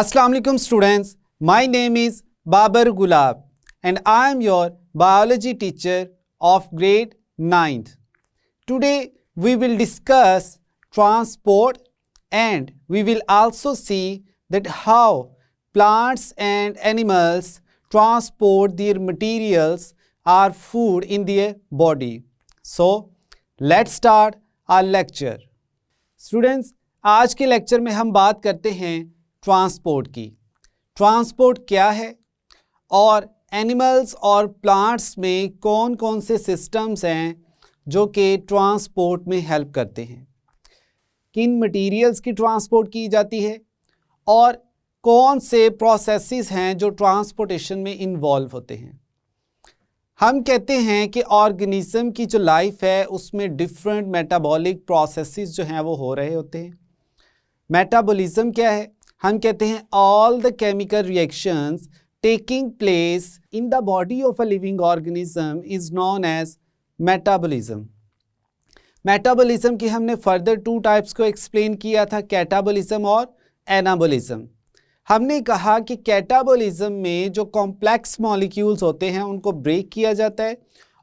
Assalamu alaikum students, my name is Babar Gulab and I am your biology teacher of grade 9th. Today we will discuss transport and we will also see that how plants and animals transport their materials or food in their body. So let's start our lecture. Students, आज के lecture में हम बात करते हैं transport की। Transport क्या है और एनिमल्स और प्लांट्स में कौन कौन से सिस्टम्स हैं जो कि ट्रांसपोर्ट में हेल्प करते हैं, किन मटेरियल्स की ट्रांसपोर्ट की जाती है और कौन से प्रोसेसेस हैं जो ट्रांसपोर्टेशन में इन्वॉल्व होते हैं। हम कहते हैं कि ऑर्गेनिज्म की जो लाइफ है उसमें डिफरेंट मेटाबॉलिक प्रोसेसेस जो हैं वो हो रहे होते हैं। मेटाबॉलिज्म क्या है? हम कहते हैं all the chemical reactions taking place in the body of a living organism is known as metabolism. Metabolism की हमने फर्दर 2 टाइप्स को एक्सप्लेन किया था, कैटाबॉलिज्म और एनाबॉलिज्म। हमने कहा कि कैटाबॉलिज्म में जो कॉम्प्लेक्स मॉलिक्यूल्स होते हैं उनको ब्रेक किया जाता है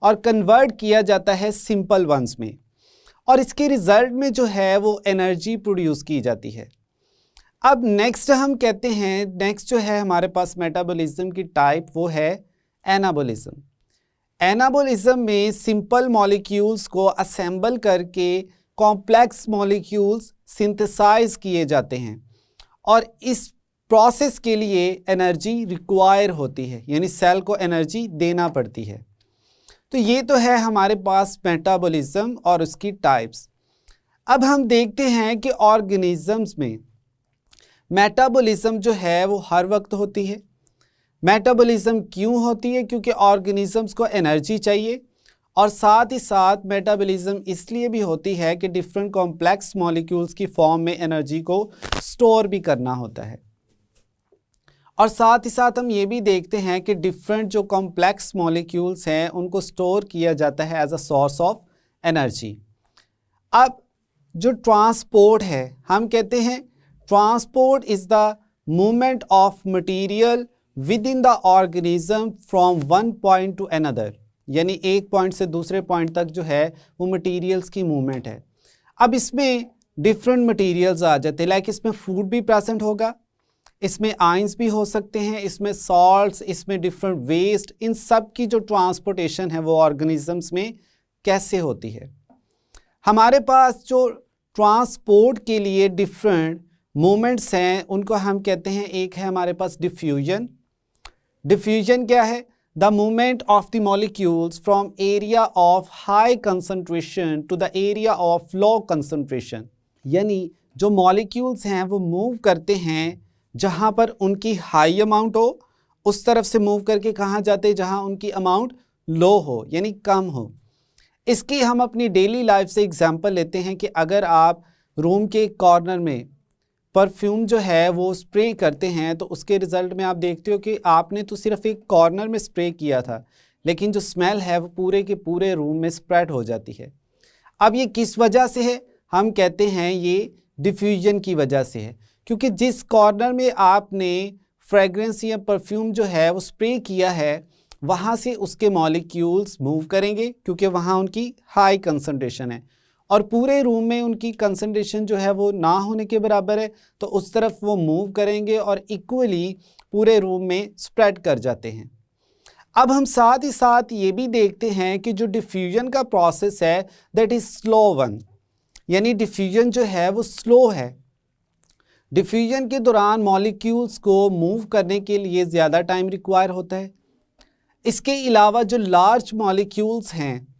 और कन्वर्ट किया जाता है सिंपल वंस में, और इसके रिजल्ट में जो है वो एनर्जी प्रोड्यूस की जाती है। अब नेक्स्ट हम कहते हैं, नेक्स्ट जो है हमारे पास मेटाबॉलिज्म की टाइप वो है एनाबॉलिज्म। एनाबॉलिज्म में सिंपल मॉलिक्यूल्स को असेंबल करके कॉम्प्लेक्स मॉलिक्यूल्स सिंथेसाइज किए जाते हैं और इस प्रोसेस के लिए एनर्जी रिक्वायर होती है, यानी सेल को एनर्जी देना पड़ती है। तो ये तो है हमारे पास मेटाबॉलिज्म और उसकी टाइप्स। अब हम देखते हैं कि ऑर्गेनिजम्स में मेटाबॉलिज्म जो है वो हर वक्त होती है। मेटाबॉलिज्म क्यों होती है? क्योंकि ऑर्गेनिजम्स को एनर्जी चाहिए, और साथ ही साथ मेटाबॉलिज्म इसलिए भी होती है कि डिफरेंट कॉम्प्लेक्स मॉलिक्यूल्स की फॉर्म में एनर्जी को स्टोर भी करना होता है। और साथ ही साथ हम ये भी देखते हैं कि डिफरेंट जो कॉम्प्लेक्स मॉलिक्यूल्स हैं उनको स्टोर किया जाता है as a source of energy. अब जो ट्रांसपोर्ट है, हम कहते हैं transport is the movement of material within the organism from one point to another, यानी एक पॉइंट से दूसरे पॉइंट तक जो है वो मटेरियल्स की मूवमेंट है। अब इसमें डिफरेंट मटेरियल्स आ जाते हैं, लाइक इसमें फूड भी प्रेजेंट होगा, इसमें आयंस भी हो सकते हैं, इसमें सॉल्ट्स, इसमें डिफरेंट वेस्ट। इन सब की जो ट्रांसपोर्टेशन है वो ऑर्गेनिजम्स में कैसे होती है। हमारे पास जो ट्रांसपोर्ट के लिए डिफरेंट मूवमेंट्स हैं उनको हम कहते हैं, एक है हमारे पास डिफ्यूजन। डिफ्यूजन क्या है? The movement of the molecules from area of high concentration to the area of low concentration, यानी जो मॉलिक्यूल्स हैं वो मूव करते हैं जहाँ पर उनकी हाई अमाउंट हो, उस तरफ से मूव करके कहाँ जाते हैं जहाँ उनकी अमाउंट लो हो, यानी कम हो। इसकी हम अपनी डेली लाइफ से एग्जांपल लेते हैं कि अगर आप रूम के कॉर्नर में परफ्यूम जो है वो स्प्रे करते हैं तो उसके रिज़ल्ट में आप देखते हो कि आपने तो सिर्फ एक कॉर्नर में स्प्रे किया था, लेकिन जो स्मेल है वो पूरे के पूरे रूम में स्प्रेड हो जाती है। अब ये किस वजह से है? हम कहते हैं ये डिफ्यूजन की वजह से है, क्योंकि जिस कॉर्नर में आपने फ्रेगरेंस या परफ्यूम जो है वो स्प्रे किया है वहाँ से उसके मॉलिक्यूल्स मूव करेंगे, क्योंकि वहाँ उनकी हाई कंसंट्रेशन है, और पूरे रूम में उनकी कंसंट्रेशन जो है वो ना होने के बराबर है, तो उस तरफ वो मूव करेंगे और इक्वली पूरे रूम में स्प्रेड कर जाते हैं। अब हम साथ ही साथ ये भी देखते हैं कि जो डिफ्यूजन का प्रोसेस है दैट इज़ स्लो वन, यानी डिफ्यूजन जो है वो स्लो है। डिफ्यूजन के दौरान मॉलिक्यूल्स को मूव करने के लिए ज़्यादा टाइम रिक्वायर होता है। इसके अलावा जो लार्ज मॉलिक्यूल्स हैं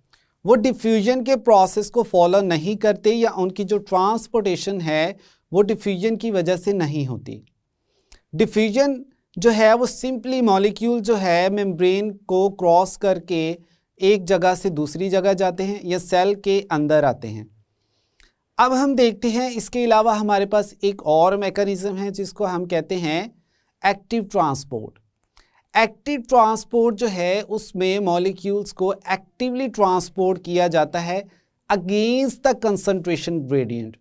वो डिफ्यूजन के प्रोसेस को फॉलो नहीं करते, या उनकी जो ट्रांसपोर्टेशन है वो डिफ्यूजन की वजह से नहीं होती। डिफ्यूजन जो है वो सिंपली मॉलिक्यूल जो है मेम्ब्रेन को क्रॉस करके एक जगह से दूसरी जगह जाते हैं या सेल के अंदर आते हैं। अब हम देखते हैं इसके अलावा हमारे पास एक और मैकेनिज्म है जिसको हम कहते हैं एक्टिव ट्रांसपोर्ट। एक्टिव ट्रांसपोर्ट जो है उसमें मॉलिक्यूल्स को एक्टिवली ट्रांसपोर्ट किया जाता है अगेंस्ट द कंसंट्रेशन ग्रेडियंट,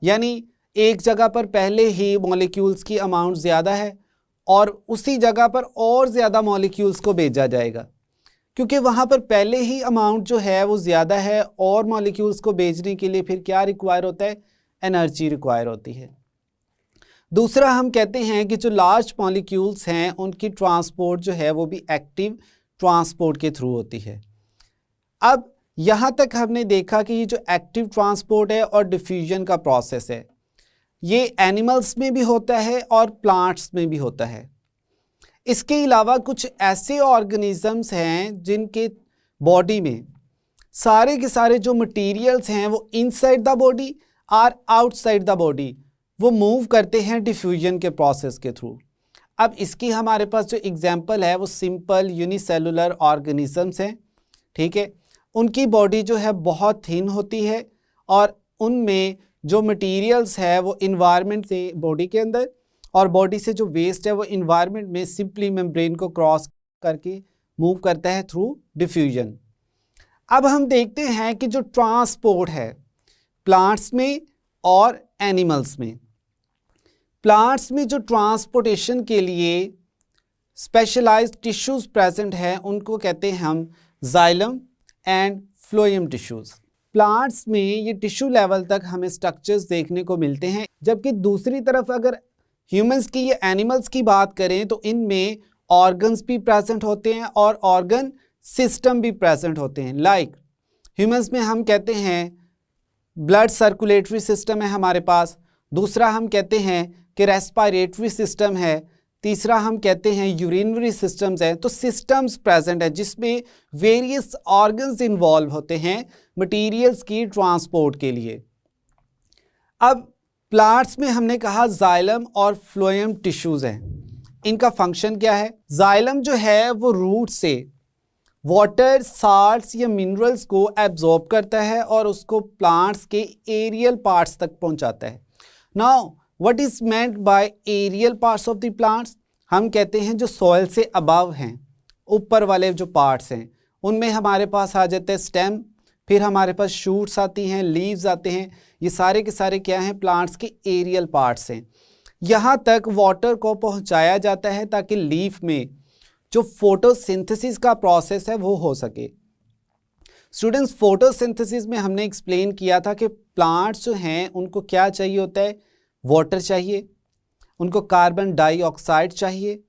यानी एक जगह पर पहले ही मॉलिक्यूल्स की अमाउंट ज़्यादा है और उसी जगह पर और ज़्यादा मॉलिक्यूल्स को भेजा जाएगा, क्योंकि वहाँ पर पहले ही अमाउंट जो है वो ज़्यादा है और मॉलिक्यूल्स को भेजने के लिए फिर क्या रिक्वायर होता है, एनर्जी रिक्वायर होती है। दूसरा हम कहते हैं कि जो लार्ज मॉलिक्यूल्स हैं उनकी ट्रांसपोर्ट जो है वो भी एक्टिव ट्रांसपोर्ट के थ्रू होती है। अब यहाँ तक हमने देखा कि ये जो एक्टिव ट्रांसपोर्ट है और डिफ्यूजन का प्रोसेस है ये एनिमल्स में भी होता है और प्लांट्स में भी होता है। इसके अलावा कुछ ऐसे ऑर्गेनिजम्स हैं जिनके बॉडी में सारे के सारे जो मटेरियल्स हैं वो इनसाइड द बॉडी और आउटसाइड द बॉडी वो मूव करते हैं डिफ्यूजन के प्रोसेस के थ्रू। अब इसकी हमारे पास जो एग्जांपल है वो सिंपल यूनिसेलुलर ऑर्गेनिजम्स हैं, ठीक है। उनकी बॉडी जो है बहुत थिन होती है और उनमें जो मटेरियल्स है वो इन्वायरमेंट से बॉडी के अंदर और बॉडी से जो वेस्ट है वो इन्वायरमेंट में सिंपली मेम्ब्रेन को क्रॉस करके मूव करता है थ्रू डिफ्यूजन। अब हम देखते हैं कि जो ट्रांसपोर्ट है प्लांट्स में और एनिमल्स में, प्लांट्स में जो ट्रांसपोर्टेशन के लिए स्पेशलाइज्ड टिश्यूज़ प्रेजेंट हैं उनको कहते हैं हम xylem and phloem tissues. Plants में ये टिश्यू लेवल तक हमें स्ट्रक्चर्स देखने को मिलते हैं, जबकि दूसरी तरफ अगर ह्यूमंस की या एनिमल्स की बात करें तो इनमें ऑर्गन्स भी प्रेजेंट होते हैं और ऑर्गन सिस्टम भी प्रेजेंट होते हैं। लाइक ह्यूमंस में हम कहते हैं ब्लड सर्कुलेटरी सिस्टम है हमारे पास, दूसरा हम कहते हैं कि रेस्पिरेटरी सिस्टम है, तीसरा हम कहते हैं यूरिनरी सिस्टम्स है। तो सिस्टम्स प्रेजेंट है जिसमें वेरियस ऑर्गन्स इन्वॉल्व होते हैं मटेरियल्स की ट्रांसपोर्ट के लिए। अब प्लांट्स में हमने कहा जाइलम और फ्लोएम टिश्यूज़ हैं, इनका फंक्शन क्या है? जाइलम जो है वो रूट से वाटर, साल्ट्स या मिनरल्स को एब्जॉर्ब करता है और उसको प्लांट्स के एरियल पार्ट्स तक पहुंचाता है। Now what is meant by aerial parts of the plants? हम कहते हैं जो सॉइल से अबव हैं, ऊपर वाले जो पार्ट्स हैं उनमें हमारे पास आ जाते हैं स्टेम, फिर हमारे पास शूट्स आती हैं, लीव्स आते हैं। ये सारे के सारे क्या हैं? प्लांट्स के एरियल पार्ट्स हैं। यहाँ तक वाटर को पहुँचाया जाता है ताकि लीफ में जो फोटोसिंथेसिस का प्रोसेस है वो हो सके। स्टूडेंट्स, फोटोसिंथेसिस में हमने एक्सप्लेन किया था कि प्लांट्स जो हैं उनको क्या चाहिए होता है? वाटर चाहिए, उनको कार्बन डाइऑक्साइड चाहिए,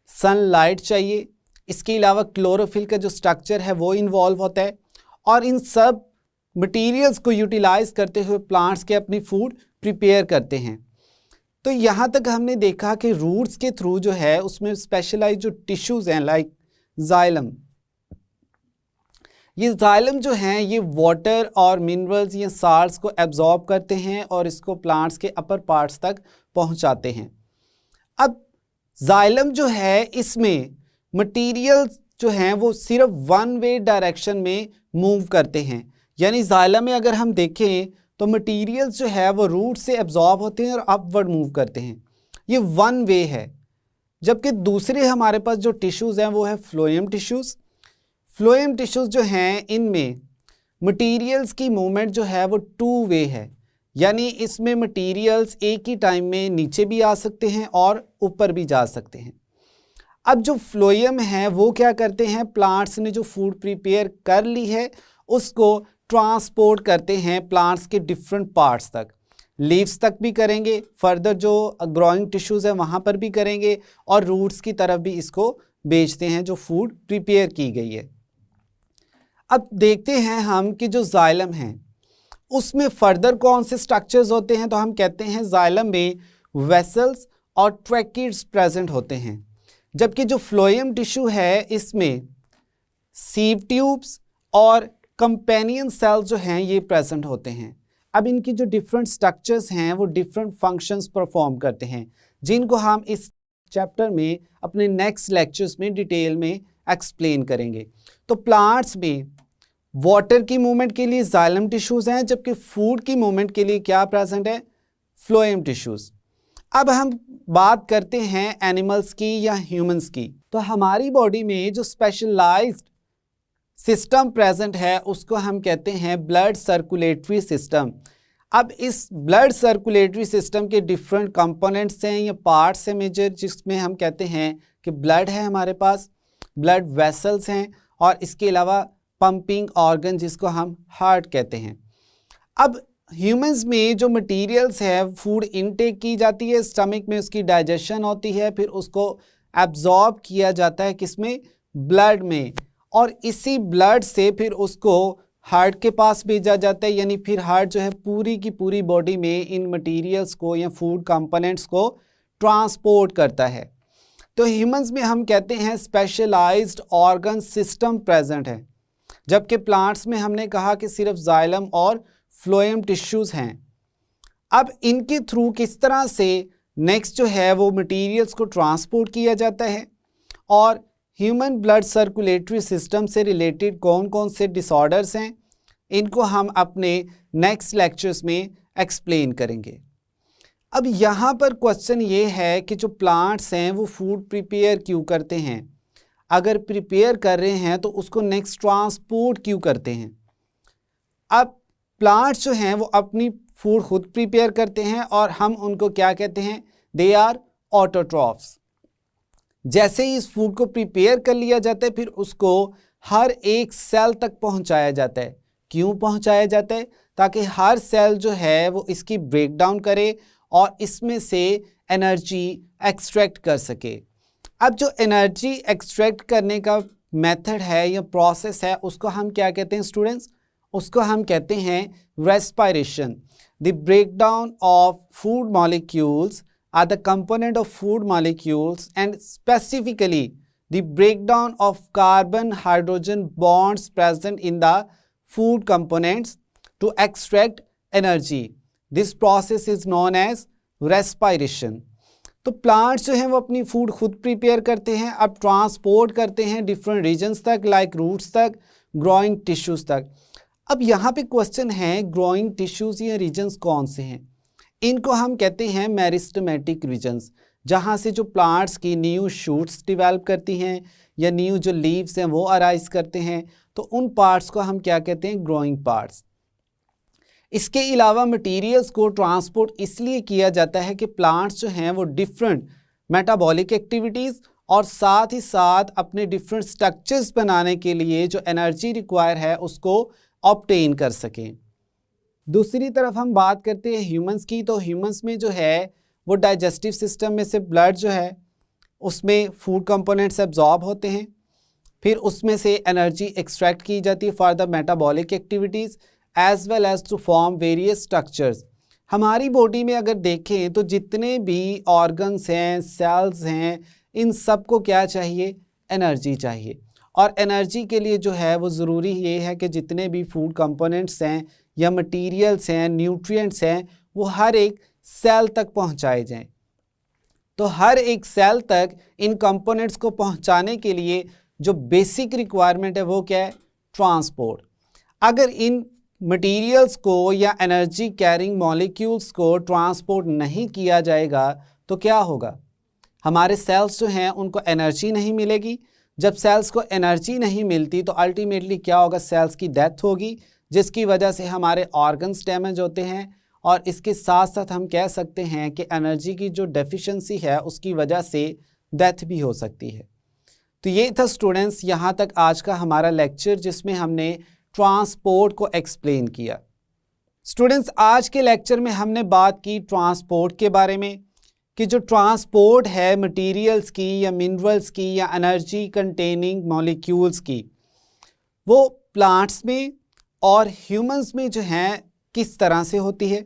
सनलाइट चाहिए, इसके अलावा क्लोरोफिल का जो स्ट्रक्चर है वो इन्वॉल्व होता है और इन सब मटेरियल्स को यूटिलाइज करते हुए प्लांट्स के अपनी फूड प्रिपेयर करते हैं। तो यहाँ तक हमने देखा कि रूट्स के थ्रू जो है उसमें स्पेशलाइज जो टिश्यूज़ हैं लाइक जाइलम, ये जाइलम जो हैं ये वाटर और मिनरल्स या साल्ट्स को एब्जॉर्ब करते हैं और इसको प्लांट्स के अपर पार्ट्स तक पहुँचाते हैं। अब जाइलम जो है इसमें मटेरियल्स जो हैं वो सिर्फ वन वे डायरेक्शन में मूव करते हैं, यानी जाइलम में अगर हम देखें तो मटेरियल्स जो है वो रूट से एब्जॉर्ब होते हैं और अपवर्ड मूव करते हैं, ये वन वे है। जबकि दूसरे हमारे पास जो टिश्यूज़ हैं वो है फ्लोएम टिश्यूज़। फ्लोएम टिश्यूज़ जो हैं इनमें मटेरियल्स की मूवमेंट जो है वो टू वे है, यानी इसमें मटेरियल्स एक ही टाइम में नीचे भी आ सकते हैं और ऊपर भी जा सकते हैं। अब जो फ्लोएम है वो क्या करते हैं? प्लांट्स ने जो फूड प्रिपेयर कर ली है उसको ट्रांसपोर्ट करते हैं प्लांट्स के डिफरेंट पार्ट्स तक, लीव्स तक भी करेंगे, फर्दर जो ग्रोइंग टिश्यूज़ है वहाँ पर भी करेंगे और रूट्स की तरफ भी इसको बेचते हैं जो फूड प्रिपेयर की गई है। अब देखते हैं हम कि जो जाइलम है उसमें फर्दर कौन से स्ट्रक्चर्स होते हैं, तो हम कहते हैं जाइलम में वेसल्स और ट्रैकिड्स प्रेजेंट होते हैं, जबकि जो फ्लोएम टिश्यू है इसमें सीव ट्यूब्स और कंपेनियन सेल्स जो हैं ये प्रेजेंट होते हैं। अब इनकी जो डिफरेंट स्ट्रक्चर्स हैं वो डिफरेंट फंक्शंस परफॉर्म करते हैं, जिनको हम इस चैप्टर में अपने नेक्स्ट लेक्चर्स में डिटेल में एक्सप्लेन करेंगे। तो प्लांट्स में वाटर की मूवमेंट के लिए जाइलम टिश्यूज़ हैं, जबकि फूड की मूवमेंट के लिए क्या प्रेजेंट है? Phloem tissues. अब हम बात करते हैं एनिमल्स की या ह्यूमंस की। तो हमारी बॉडी में जो स्पेशलाइज्ड सिस्टम प्रेजेंट है उसको हम कहते हैं ब्लड सर्कुलेटरी सिस्टम। अब इस ब्लड सर्कुलेटरी सिस्टम के डिफरेंट कंपोनेंट्स हैं या पार्ट्स हैं मेजर, जिसमें हम कहते हैं कि ब्लड है हमारे पास, ब्लड वेसल्स हैं, और इसके अलावा पंपिंग ऑर्गन जिसको हम हार्ट कहते हैं। अब ह्यूमंस में जो मटेरियल्स है, फूड इनटेक की जाती है, स्टमक में उसकी डाइजेशन होती है, फिर उसको एब्जॉर्ब किया जाता है किसमें, ब्लड में, और इसी ब्लड से फिर उसको हार्ट के पास भेजा जाता है, यानी फिर हार्ट जो है पूरी की पूरी बॉडी में इन मटेरियल्स को या फूड कंपोनेंट्स को ट्रांसपोर्ट करता है। तो ह्यूमंस में हम कहते हैं स्पेशलाइज्ड ऑर्गन सिस्टम प्रेजेंट है, जबकि प्लांट्स में हमने कहा कि सिर्फ जाइलम और फ्लोएम टिश्यूज हैं। अब इनके थ्रू किस तरह से नेक्स्ट जो है वो मटेरियल्स को ट्रांसपोर्ट किया जाता है, और ह्यूमन ब्लड सर्कुलेटरी सिस्टम से रिलेटेड कौन कौन से डिसऑर्डर्स हैं, इनको हम अपने नेक्स्ट लेक्चर्स में एक्सप्लेन करेंगे। अब यहाँ पर क्वेश्चन ये है कि जो प्लांट्स हैं वो फूड प्रिपेयर क्यों करते हैं, अगर प्रिपेयर कर रहे हैं तो उसको नेक्स्ट ट्रांसपोर्ट क्यों करते हैं। अब प्लांट्स जो हैं वो अपनी फूड खुद प्रिपेयर करते हैं और हम उनको क्या कहते हैं, दे आर ऑटोट्रॉफ्स। जैसे ही इस फूड को प्रिपेयर कर लिया जाता है फिर उसको हर एक सेल तक पहुंचाया जाता है। क्यों पहुंचाया जाता है, ताकि हर सेल जो है वो इसकी ब्रेकडाउन करे और इसमें से एनर्जी एक्सट्रैक्ट कर सके। अब जो एनर्जी एक्सट्रैक्ट करने का मेथड है या प्रोसेस है उसको हम क्या कहते हैं स्टूडेंट्स, उसको हम कहते हैं respiration. The breakdown of food molecules are the component of food molecules, and specifically the breakdown of carbon hydrogen bonds present in the food components to extract energy. This process is known as respiration. तो plants जो हैं वो अपनी food खुद prepare करते हैं, अब transport करते हैं डिफरेंट रीजन्स तक, लाइक रूट्स तक, ग्रोइंग टिश्यूज़ तक। अब यहाँ पे क्वेश्चन है ग्रोइंग टिश्यूज़ या रीजन्स कौन से हैं, इनको हम कहते हैं मेरिस्टेमेटिक रीजन्स, जहाँ से जो प्लांट्स की न्यू शूट्स डिवेल्प करती हैं या न्यू जो लीव्स हैं वो अराइज करते हैं, तो उन पार्ट्स को हम क्या कहते हैं, ग्रोइंग पार्ट्स। इसके अलावा मटेरियल्स को ट्रांसपोर्ट इसलिए किया जाता है कि प्लांट्स जो हैं वो डिफरेंट मेटाबॉलिक एक्टिविटीज़ और साथ ही साथ अपने डिफरेंट स्ट्रक्चर्स बनाने के लिए जो एनर्जी रिक्वायर है उसको ऑब्टेन कर सकें। दूसरी तरफ हम बात करते हैं ह्यूमंस की, तो ह्यूमंस में जो है वो डाइजेस्टिव सिस्टम में से ब्लड जो है उसमें फूड कंपोनेंट्स एब्जॉर्ब होते हैं, फिर उसमें से एनर्जी एक्सट्रैक्ट की जाती है for the metabolic activities as well as to form various structures. हमारी बॉडी में अगर देखें तो जितने भी ऑर्गन्स हैं, सेल्स हैं, इन सबको क्या चाहिए, एनर्जी चाहिए, और एनर्जी के लिए जो है वो ज़रूरी ये है कि जितने भी फूड कंपोनेंट्स हैं या मटेरियल्स हैं, न्यूट्रिएंट्स हैं, वो हर एक सेल तक पहुंचाए जाएं। तो हर एक सेल तक इन कंपोनेंट्स को पहुंचाने के लिए जो बेसिक रिक्वायरमेंट है वो क्या है, ट्रांसपोर्ट। अगर इन मटेरियल्स को या एनर्जी कैरिंग मॉलिक्यूल्स को ट्रांसपोर्ट नहीं किया जाएगा तो क्या होगा, हमारे सेल्स जो हैं उनको एनर्जी नहीं मिलेगी। जब सेल्स को एनर्जी नहीं मिलती तो अल्टीमेटली क्या होगा, सेल्स की डेथ होगी, जिसकी वजह से हमारे ऑर्गन्स डैमेज होते हैं, और इसके साथ साथ हम कह सकते हैं कि एनर्जी की जो डेफिशिएंसी है उसकी वजह से डेथ भी हो सकती है। तो ये था स्टूडेंट्स यहाँ तक आज का हमारा लेक्चर, जिसमें हमने ट्रांसपोर्ट को एक्सप्लेन किया। स्टूडेंट्स आज के लेक्चर में हमने बात की ट्रांसपोर्ट के बारे में, कि जो ट्रांसपोर्ट है मटेरियल्स की या मिनरल्स की या एनर्जी कंटेनिंग मॉलिक्यूल्स की, वो प्लांट्स में और ह्यूमंस में जो हैं किस तरह से होती है,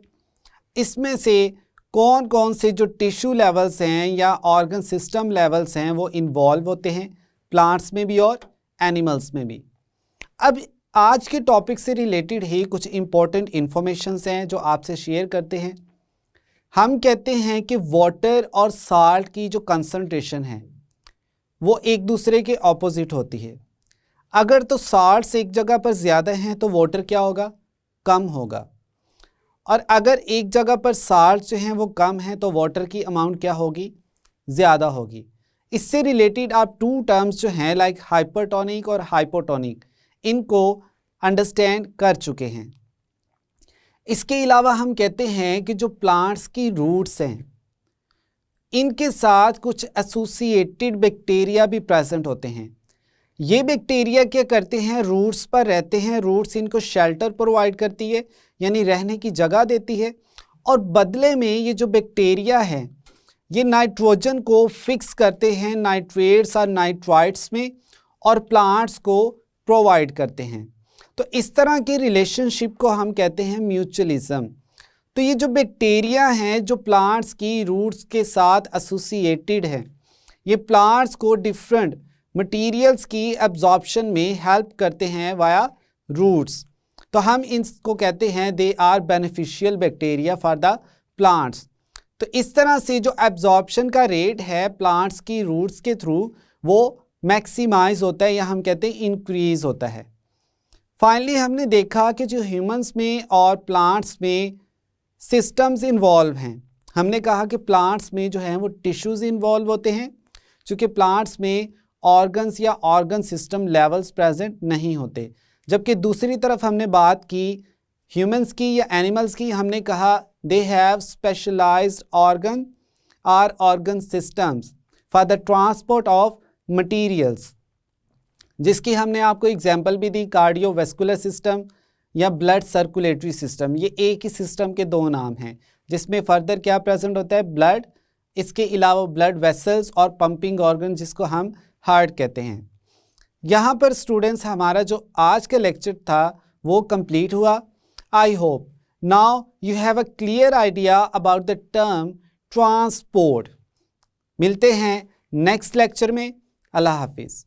इसमें से कौन कौन से जो टिश्यू लेवल्स हैं या ऑर्गन सिस्टम लेवल्स हैं वो इन्वॉल्व होते हैं प्लांट्स में भी और एनिमल्स में भी। अब आज के टॉपिक से रिलेटेड ही कुछ इम्पोर्टेंट इन्फॉर्मेशंस हैं जो आपसे शेयर करते हैं। हम कहते हैं कि वाटर और साल्ट की जो कंसंट्रेशन है वो एक दूसरे के ऑपोजिट होती है। अगर तो साल्ट्स एक जगह पर ज़्यादा हैं तो वाटर क्या होगा, कम होगा, और अगर एक जगह पर साल्ट जो हैं वो कम हैं तो वाटर की अमाउंट क्या होगी, ज़्यादा होगी। इससे रिलेटेड आप टू टर्म्स जो हैं लाइक हाइपरटोनिक और हाइपोटोनिक, इनको अंडरस्टैंड कर चुके हैं। इसके अलावा हम कहते हैं कि जो प्लांट्स की रूट्स हैं इनके साथ कुछ एसोसिएटेड बैक्टीरिया भी प्रेजेंट होते हैं। ये बैक्टीरिया क्या करते हैं, रूट्स पर रहते हैं, रूट्स इनको शेल्टर प्रोवाइड करती है यानी रहने की जगह देती है, और बदले में ये जो बैक्टीरिया है ये नाइट्रोजन को फिक्स करते हैं नाइट्रेट्स और नाइट्राइट्स में और प्लांट्स को प्रोवाइड करते हैं। तो इस तरह की रिलेशनशिप को हम कहते हैं म्यूचुअलिज्म। तो ये जो बैक्टीरिया हैं जो प्लांट्स की रूट्स के साथ एसोसिएटेड है, ये प्लांट्स को डिफरेंट मटेरियल्स की एब्जॉर्प्शन में हेल्प करते हैं वाया रूट्स। तो हम इनको कहते हैं they are beneficial bacteria for the plants. तो इस तरह से जो एब्जॉर्प्शन का रेट है प्लांट्स की रूट्स के थ्रू वो मैक्सिमाइज होता है या हम कहते हैं इंक्रीज होता है। फाइनली हमने देखा कि जो ह्यूमंस में और प्लांट्स में सिस्टम्स इन्वॉल्व हैं, हमने कहा कि प्लांट्स में जो हैं वो टिश्यूज़ इन्वॉल्व होते हैं, चूँकि प्लांट्स में ऑर्गन्स या ऑर्गन सिस्टम लेवल्स प्रेजेंट नहीं होते। जबकि दूसरी तरफ हमने बात की ह्यूमंस की या एनिमल्स की, हमने कहा दे हैव स्पेशलाइज्ड ऑर्गन और organ systems for the transport of materials, जिसकी हमने आपको एग्जांपल भी दी, कार्डियोवैस्कुलर सिस्टम या ब्लड सर्कुलेटरी सिस्टम। ये एक ही सिस्टम के दो नाम हैं जिसमें फर्दर क्या प्रेजेंट होता है, ब्लड, इसके अलावा ब्लड वेसल्स और पंपिंग ऑर्गन जिसको हम हार्ट कहते हैं। यहाँ पर स्टूडेंट्स हमारा जो आज का लेक्चर था वो कंप्लीट हुआ। I hope now you have a clear idea about the term transport. मिलते हैं नेक्स्ट लेक्चर में। अल्लाह हाफिज़।